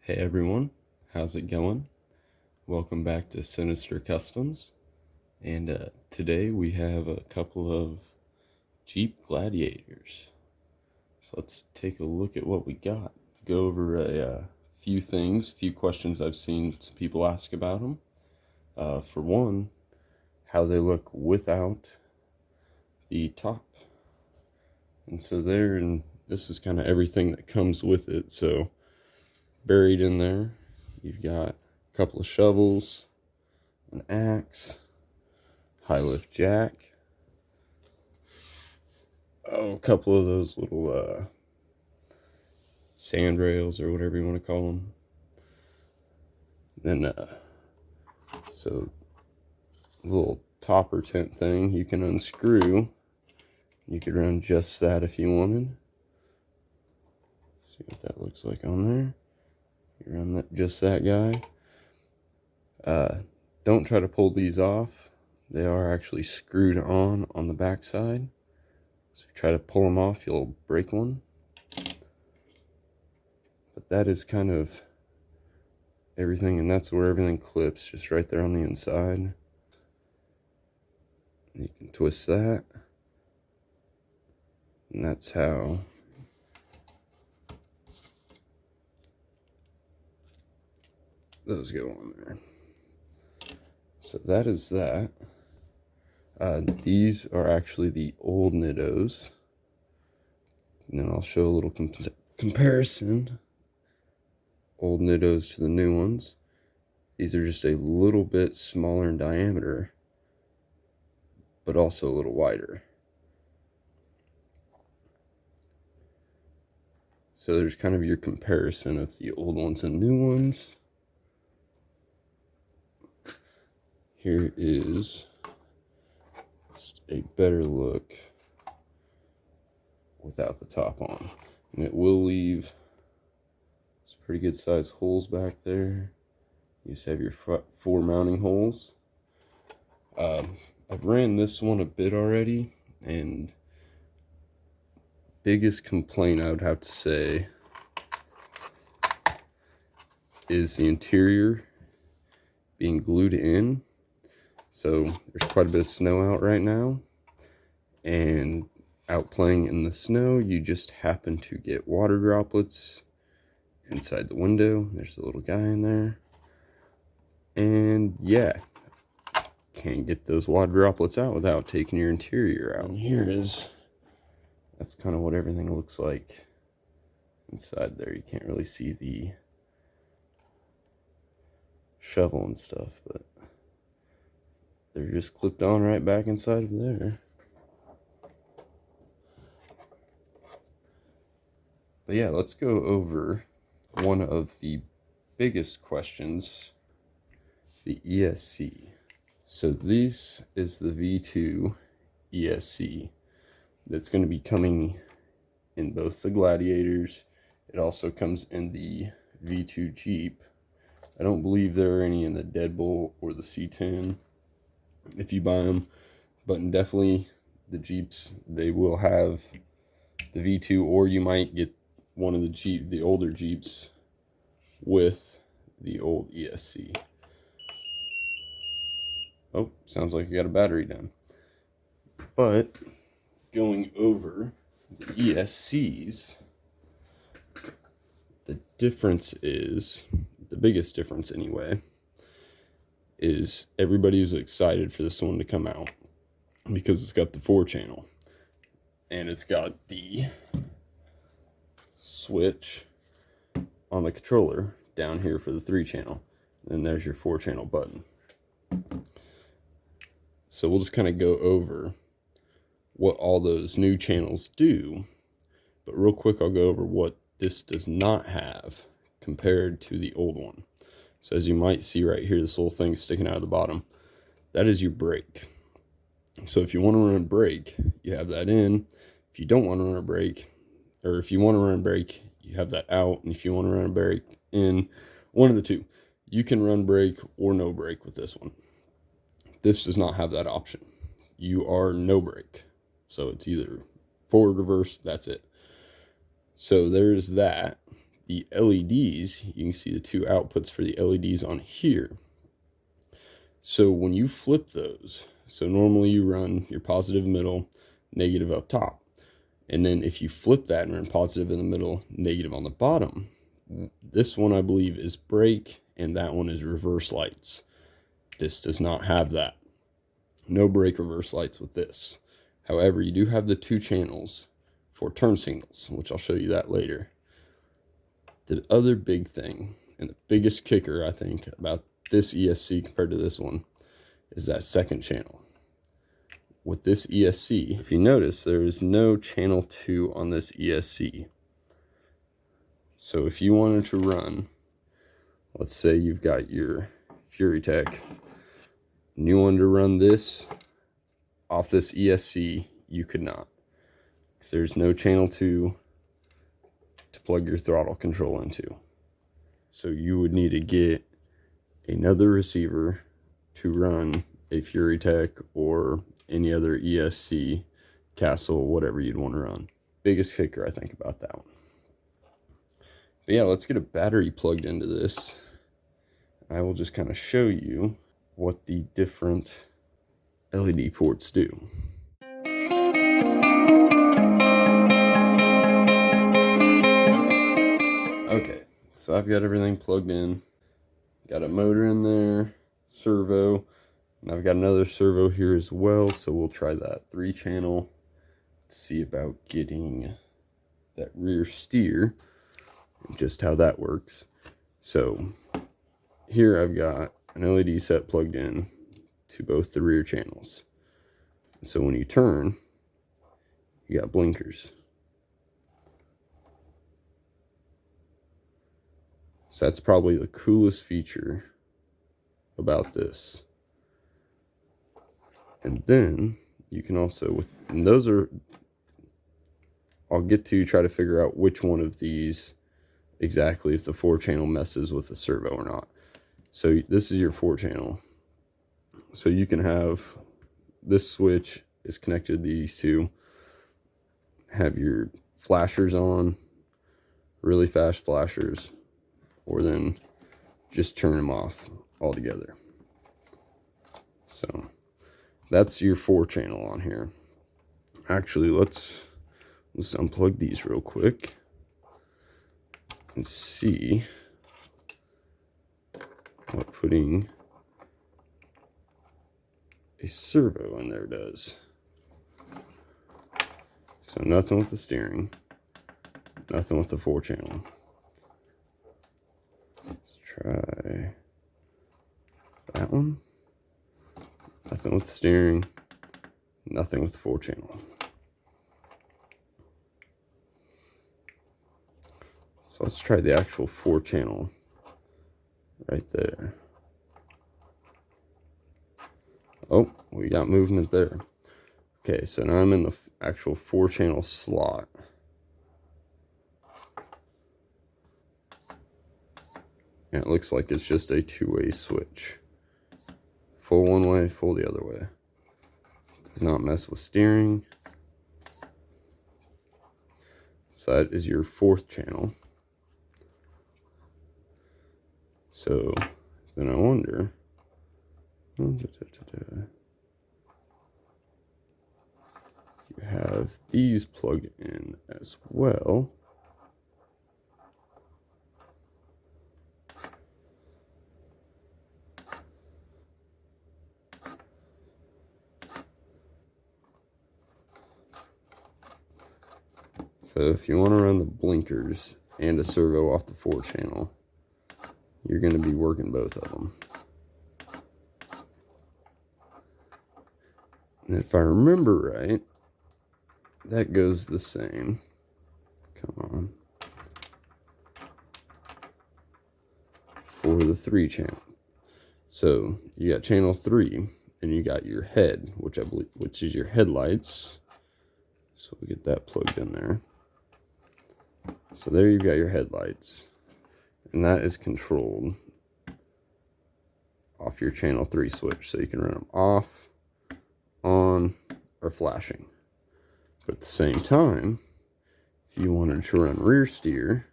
Hey everyone, how's it going? Welcome back to Sinister Customs, and today we have a couple of Jeep Gladiators. So let's take a look at what we got. Go over a few things, few questions I've seen some people ask about them. For one, how they look without the top. And so there, and this is kind of everything that comes with it. So buried in there, you've got a couple of shovels, an axe, high lift jack, a couple of those little sand rails or whatever you want to call them. Then so little topper tent thing you can unscrew. You could run just that if you wanted. See what that looks like on there. You run just that guy. Don't try to pull these off. They are actually screwed on the back side. So if you try to pull them off, you'll break one. But that is kind of everything, and that's where everything clips, just right there on the inside. You can twist that. And that's how those go on there. So that is that. These are actually the old Nittos. And then I'll show a little comparison. Old Nittos to the new ones. These are just a little bit smaller in diameter, but also a little wider. So there's kind of your comparison of the old ones and new ones. Here is just a better look without the top on. And it will leave some pretty good sized holes back there. You just have your four mounting holes. I've ran this one a bit already, and biggest complaint I would have to say is the interior being glued in. So there's quite a bit of snow out right now, and out playing in the snow, you just happen to get water droplets inside the window. There's a little guy in there, and yeah, can't get those water droplets out without taking your interior out. And that's kind of what everything looks like inside there. You can't really see the shovel and stuff, but they're just clipped on right back inside of there. But yeah, let's go over one of the biggest questions, the ESC. So this is the V2 ESC that's going to be coming in both the Gladiators. It also comes in the V2 Jeep. I don't believe there are any in the Deadbolt or the C10 if you buy them, but definitely the Jeeps, they will have the V2, or you might get one of the older Jeeps with the old ESC. Oh, sounds like you got a battery down. But going over the ESCs, the difference is, the biggest difference anyway, is everybody was excited for this one to come out because it's got the 4-channel, and it's got the switch on the controller down here for the 3-channel, and there's your 4-channel button. So we'll just kind of go over what all those new channels do, but real quick I'll go over what this does not have compared to the old one. So as you might see right here, this little thing sticking out of the bottom, that is your brake. So if you want to run a brake, you have that in. If you don't want to run a brake, or if you want to run a brake, you have that out. And if you want to run a brake in, one of the two. You can run brake or no brake with this one. This does not have that option. You are no brake. So it's either forward, reverse, that's it. So there's that. the LEDs, you can see the two outputs for the LEDs on here. So when you flip those, so normally you run your positive middle, negative up top. And then if you flip that and run positive in the middle, negative on the bottom, this one I believe is brake and that one is reverse lights. This does not have that. No brake reverse lights with this. However, you do have the two channels for turn signals, which I'll show you that later. The other big thing, and the biggest kicker I think about this ESC compared to this one, is that second channel. With this ESC, if you notice, there is no channel 2 on this ESC. So if you wanted to run, let's say you've got your FuryTech, and you wanted to run this off this ESC, you could not. Because there's no channel 2 to plug your throttle control into. So you would need to get another receiver to run a FuryTech or any other ESC, Castle, whatever you'd want to run. Biggest kicker I think about that one. But yeah, let's get a battery plugged into this. I will just kind of show you what the different LED ports do. Okay, so I've got everything plugged in. Got a motor in there, servo, and I've got another servo here as well, so we'll try that 3-channel to see about getting that rear steer and just how that works. So here I've got an LED set plugged in to both the rear channels. So when you turn, you got blinkers. So that's probably the coolest feature about this. And then you can also, and those are, I'll get to try to figure out which one of these exactly, if the 4-channel messes with the servo or not. So this is your 4-channel. So you can have, this switch is connected to these two, have your flashers on, really fast flashers, or then just turn them off altogether. So that's your 4-channel on here. Actually, let's unplug these real quick and see what putting a servo in there does. So nothing with the steering, nothing with the 4-channel. Let's try that one. Nothing with the steering, nothing with the 4-channel. So let's try the actual 4-channel right there. Oh, we got movement there. Okay, so now I'm in the actual 4-channel slot. And it looks like it's just a 2-way switch. Full one way, full the other way. Does not mess with steering. So that is your 4th channel. So then I wonder, you have these plugged in as well. So if you want to run the blinkers and a servo off the 4-channel, you're going to be working both of them. And if I remember right, that goes the same. Come on. For the 3-channel. So you got channel 3, and you got your head, which is your headlights. So we'll get that plugged in there. So there you've got your headlights. And that is controlled off your channel 3 switch. So you can run them off, on, or flashing. But at the same time, if you wanted to run rear steer,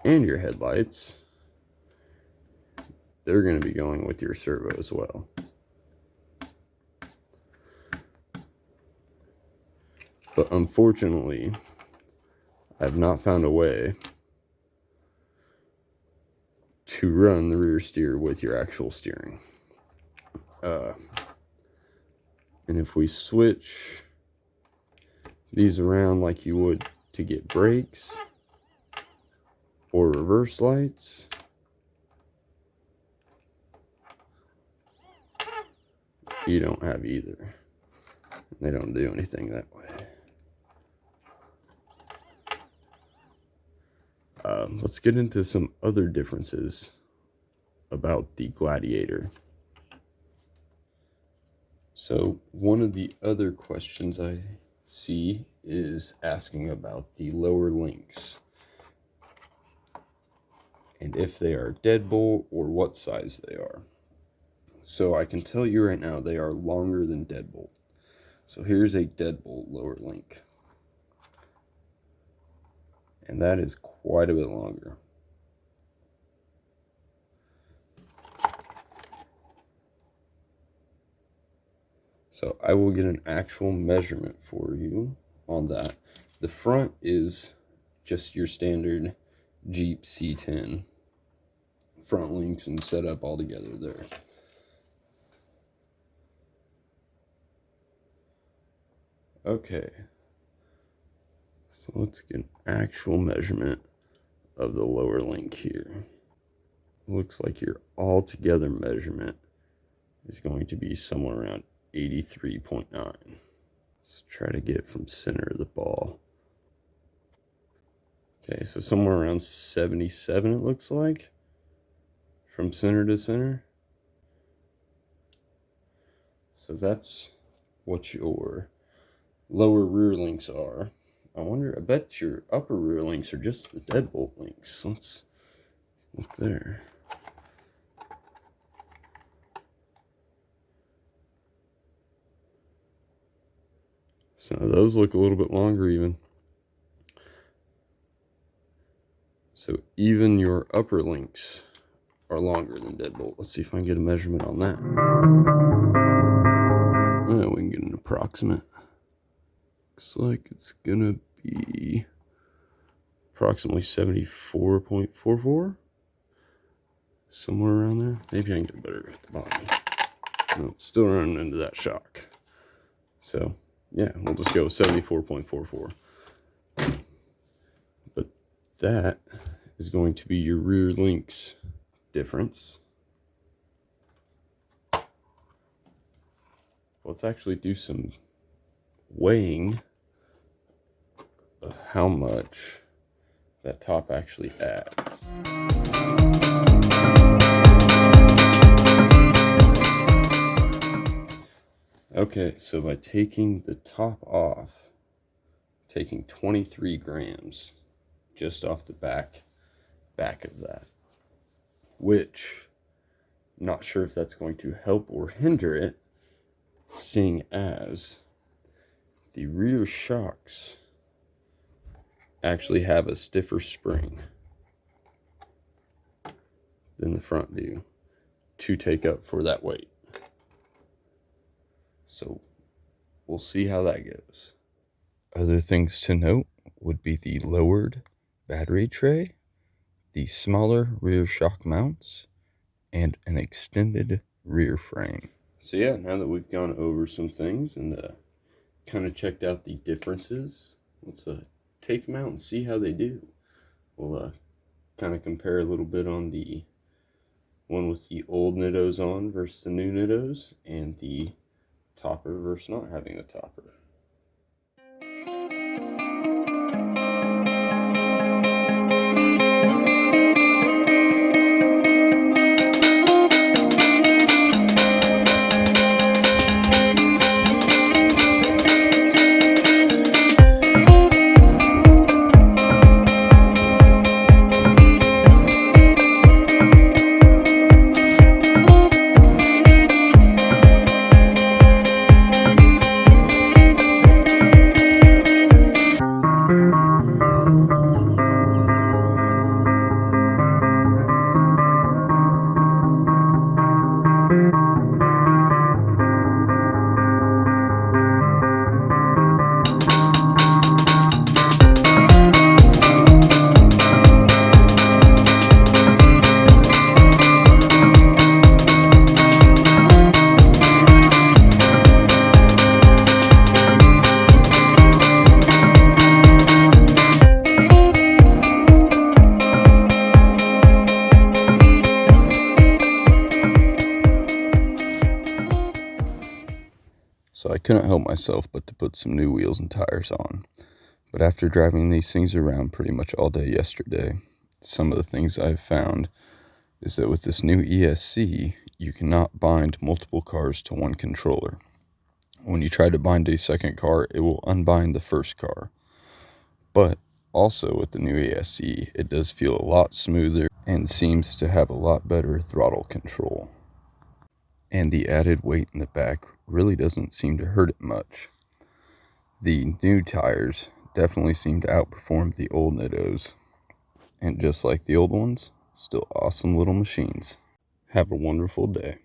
and your headlights, they're going to be going with your servo as well. But unfortunately, I've not found a way to run the rear steer with your actual steering. And if we switch these around like you would to get brakes or reverse lights, you don't have either. They don't do anything that way. Let's get into some other differences about the Gladiator. So one of the other questions I see is asking about the lower links and if they are deadbolt or what size they are. So I can tell you right now they are longer than deadbolt. So here's a deadbolt lower link, and that is quite a bit longer. So I will get an actual measurement for you on that. The front is just your standard Jeep C10 front links and setup all together there. Okay, so let's get an actual measurement of the lower link here. Looks like your altogether measurement is going to be somewhere around 83.9. Let's try to get from center of the ball. Okay, so somewhere around 77 it looks like, from center to center. So that's what your lower rear links are. I bet your upper rear links are just the deadbolt links. Let's look there. So those look a little bit longer even. So even your upper links are longer than deadbolt. Let's see if I can get a measurement on that. We can get an approximate. Looks like it's gonna be approximately 74.44. Somewhere around there. Maybe I can get better at the bottom. No, still running into that shock. So yeah, we'll just go 74.44. But that is going to be your rear links difference. Let's actually do some weighing of how much that top actually adds. Okay, so by taking the top off, taking 23 grams just off the back of that, which I'm not sure if that's going to help or hinder it, seeing as the rear shocks actually have a stiffer spring than the front do to take up for that weight. So we'll see how that goes. Other things to note would be the lowered battery tray, the smaller rear shock mounts, and an extended rear frame. So yeah, now that we've gone over some things and kind of checked out the differences, let's take them out and see how they do. We'll kind of compare a little bit on the one with the old nittos on versus the new nittos, and the topper versus not having a topper. couldn't help myself but to put some new wheels and tires on. But after driving these things around pretty much all day yesterday, some of the things I've found is that with this new ESC, you cannot bind multiple cars to one controller. When you try to bind a second car, it will unbind the first car. But also with the new ESC, it does feel a lot smoother and seems to have a lot better throttle control. And the added weight in the back really doesn't seem to hurt it much. The new tires definitely seem to outperform the old Nittos. And just like the old ones, still awesome little machines. Have a wonderful day.